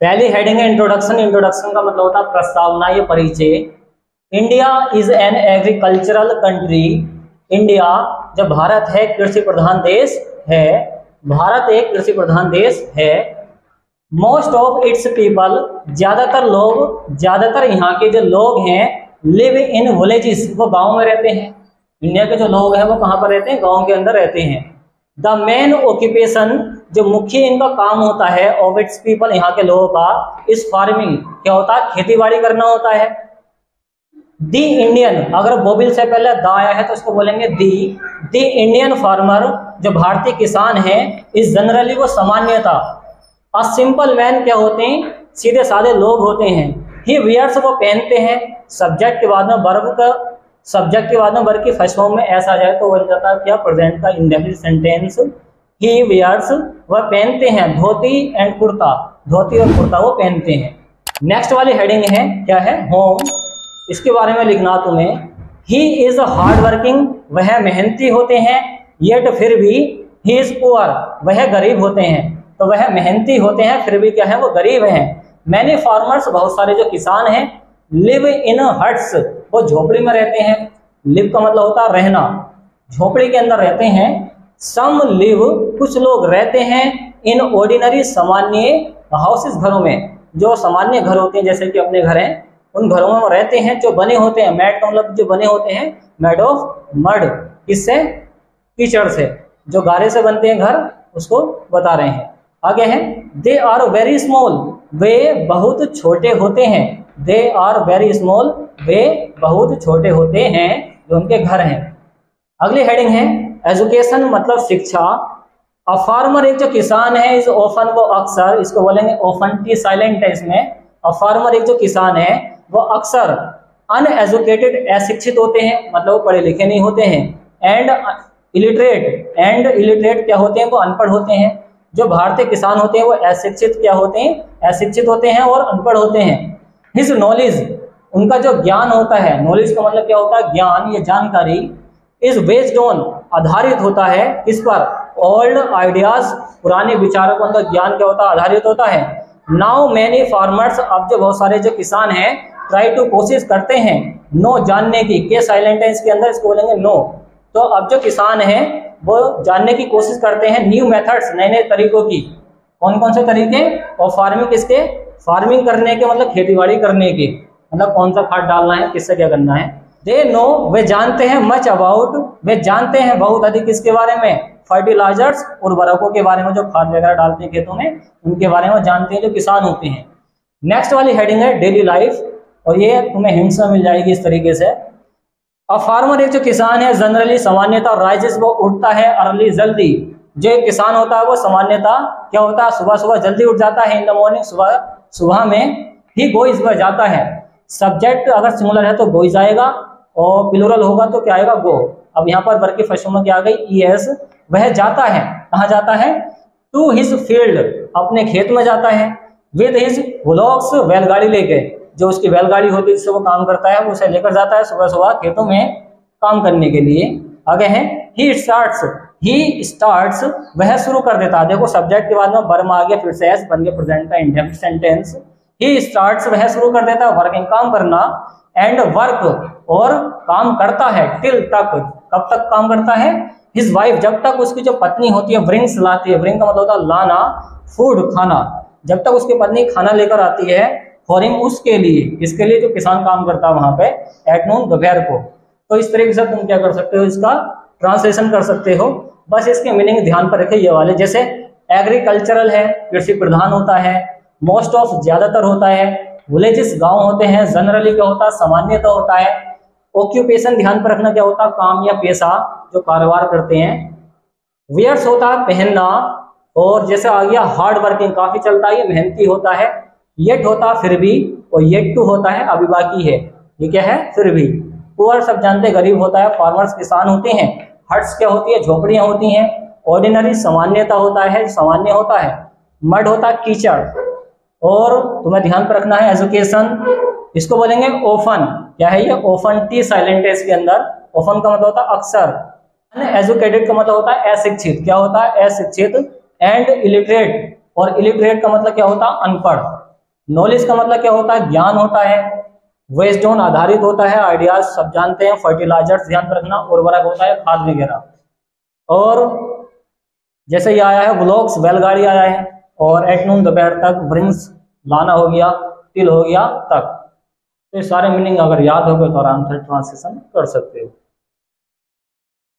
पहली हेडिंग है introduction. Introduction का मतलब होता है प्रस्तावना, ये परिचय। India is an agricultural country. India, जब भारत है, कृषि प्रधान देश है। भारत एक कृषि प्रधान देश है। मोस्ट ऑफ इट्स पीपल, ज्यादातर लोग, ज्यादातर यहाँ के जो लोग हैं, लिव इन विलेजेस, वो गांव में रहते हैं। इंडिया के जो लोग हैं वो कहाँ पर रहते हैं? गांव के अंदर रहते हैं। द मेन ऑक्यूपेशन, जो मुख्य इनका काम होता है, ऑफ इट्स पीपल, यहाँ के लोगों का, इस फार्मिंग, क्या होता है? खेती बाड़ी करना होता है। दी इंडियन, अगर बोबिल से पहले द आया है तो उसको बोलेंगे दी इंडियन फार्मर, जो भारतीय किसान है, इस जनरली, वो सामान्यता, अ सिंपल मैन, क्या होते हैं? सीधे साधे लोग होते हैं। ही वियर्स, वो पहनते हैं। सब्जेक्ट के बाद में वर्ब का, सब्जेक्ट के बाद में वर्ब की फर्स्ट फॉर्म में ऐसा आ जाए तो बन जाता है क्या? प्रेजेंट का इंडेफिनिट सेंटेंस। ही वियर्स, वह पहनते हैं, धोती एंड कुर्ता, धोती और कुर्ता वो पहनते हैं। नेक्स्ट वाली हेडिंग है, क्या है? होम। इसके बारे में लिखना तुम्हें। ही इज हार्ड वर्किंग, वह मेहनती होते हैं। येट, फिर भी। ही इज पुअर, वह गरीब होते हैं। तो वह मेहनती होते हैं, फिर भी क्या है? वो गरीब हैं। मैनी फार्मर्स, बहुत सारे जो किसान हैं, लिव इन हट्स, वो झोपड़ी में रहते हैं। लिव का मतलब होता है रहना, झोपड़ी के अंदर रहते हैं। सम लिव, कुछ लोग रहते हैं। इन ऑर्डिनरी, सामान्य हाउसेस, घरों में, जो सामान्य घर होते हैं, जैसे कि अपने घर हैं, उन घरों में वो रहते हैं, जो बने होते हैं। मैड का मतलब जो बने होते हैं, मेड ऑफ मड, किससे? कीचड़ से, जो गारे से बनते हैं घर, उसको बता रहे हैं। आगे है, दे आर वेरी स्मॉल, वे बहुत छोटे होते हैं। दे आर वेरी स्मॉल, वे बहुत छोटे होते हैं, जो उनके घर हैं। अगली हेडिंग है एजुकेशन, मतलब शिक्षा। अ फार्मर, एक जो किसान है, इज ऑफन, वो अक्सर, इसको बोलेंगे ऑफन, टी साइलेंट है इसमें। अ फार्मर, एक जो किसान है, वो अक्सर अनएजुकेटेड, अशिक्षित होते हैं, मतलब वो पढ़े लिखे नहीं होते हैं। एंड इलिटरेट क्या होते हैं? वो अनपढ़ होते हैं। जो भारतीय किसान होते हैं वो अशिक्षित क्या होते हैं? अशिक्षित होते हैं और अनपढ़ होते हैं। हिज नॉलेज, उनका जो ज्ञान होता है, नॉलेज का मतलब क्या होता है? ज्ञान, ये जानकारी। इज बेस्ड ऑन, आधारित होता है, किस पर? ओल्ड आइडियाज, पुराने विचारों पर उनका ज्ञान क्या होता है? आधारित होता है। नाउ मैनी फार्मर्स, अब जो बहुत सारे जो किसान हैं, ट्राई टू, कोशिश करते हैं, नो, जानने की, के साइलेंट है इसके अंदर, इसको बोलेंगे नो। तो अब जो किसान हैं वो जानने की कोशिश करते हैं न्यू मेथड्स, नए नए तरीकों की। कौन कौन से तरीके? और फार्मिंग, किसके? फार्मिंग करने के, मतलब खेतीबाड़ी करने के, मतलब कौन सा खाद डालना है, किससे क्या करना है। दे नो, वे जानते हैं। मच अबाउट, वे जानते हैं बहुत अधिक, किसके बारे में? फर्टिलाइजर्स, उर्वरकों के बारे में, जो खाद वगैरह डालते हैं खेतों में, उनके बारे में जानते हैं जो किसान होते हैं। नेक्स्ट वाली हेडिंग है डेली लाइफ, और ये तुम्हें हिंट्स में मिल जाएगी इस तरीके से। अ फार्मर, एक जो किसान है, जनरली, सामान्यता, राइजेस, वो उठता है, अर्ली, जल्दी। जो एक किसान होता है वो सामान्यता क्या होता है? सुबह सुबह जल्दी उठ जाता है, इन द मॉर्निंग, सुबह में। ही गोइज, वह जाता है। सब्जेक्ट अगर सिंगुलर है तो गोइज आएगा, और प्लूरल होगा तो क्या आएगा? गो। अब यहाँ पर वर्ब की फर्स्ट फॉर्म में क्या आ गई? ईएस। वह जाता है, कहाँ जाता है? टू हिज फील्ड, अपने खेत में जाता है। विद हिज बुलॉक्स, बैलगाड़ी लेके, जो उसकी बैलगाड़ी होती है जिससे वो काम करता है, वो उसे लेकर जाता है सुबह सुबह खेतों में काम करने के लिए। आगे है ही स्टार्ट्स, वह शुरू कर देता है। देखो सब्जेक्ट के बाद में वर्ब आ गया, फिर से एस बन गया प्रेजेंट का इंडेफिनिट सेंटेंस। ही स्टार्ट्स, वह शुरू कर देता है, वर्किंग, काम करना। एंड वर्क, और काम करता है, टिल, तक, कब तक काम करता है? हिज वाइफ, जब तक उसकी जो पत्नी होती है, ब्रिंग्स, लाती है। ब्रिंग का मतलब होता है लाना, फूड, खाना। जब तक उसकी पत्नी खाना लेकर आती है, फॉर हिम, उसके लिए, इसके लिए जो किसान काम करता है वहां पे, एट नून, दोपहर को। तो इस तरीके से तुम क्या कर सकते हो? इसका ट्रांसलेशन कर सकते हो। बस इसके मीनिंग ध्यान पर रखे ये वाले, जैसे एग्रीकल्चरल है, कृषि प्रधान होता है। मोस्ट ऑफ, ज्यादातर होता है। विलेजेस, गांव होते हैं। जनरली क्या होता है? सामान्यतः होता है। ऑक्यूपेशन, ध्यान पर रखना, क्या होता है? काम या पेशा, जो कारोबार करते हैं। वियर्स होता है पहनना, और जैसे आ गया हार्ड वर्किंग, काफी चलता है, ये मेहनती होता है। येट होता है, फिर भी, और येट टू होता है, अभी बाकी है। ये क्या है? फिर भी। पुअर, सब जानते हैं, गरीब होता है। फार्मर्स, किसान होते हैं। हट्स क्या होती है? झोपड़ियां होती हैं। ऑर्डिनरी, सामान्यता होता है, सामान्य होता है। मड होता है कीचड़। और तुम्हें ध्यान पर रखना है एजुकेशन, इसको बोलेंगे ओफन। क्या है ये? ओफन, टी साइलेंट है इसके अंदर। ओफन का मतलब होता है अक्सर। अनएजुकेटेड का मतलब होता है अशिक्षित। क्या होता है? अशिक्षित। एंड इलिटरेट, और इलिटरेट का मतलब क्या होता है? अनपढ़। नॉलेज का मतलब क्या होता है, ज्ञान होता है। वेस्ट ऑन आधारित होता है, आइडियाज सब जानते हैं। फर्टिलाइजर्स ध्यान पर रखना, उर्वरक होता है, खाद वगैरह। और जैसे ये आया है व्लॉग्स, बैलगाड़ी आया है, और एट नून दोपहर तक, ब्रिंग्स लाना हो गया, टिल हो गया तक। तो ये सारे मीनिंग अगर याद हो गए तो आराम से ट्रांसलेशन कर सकते हो।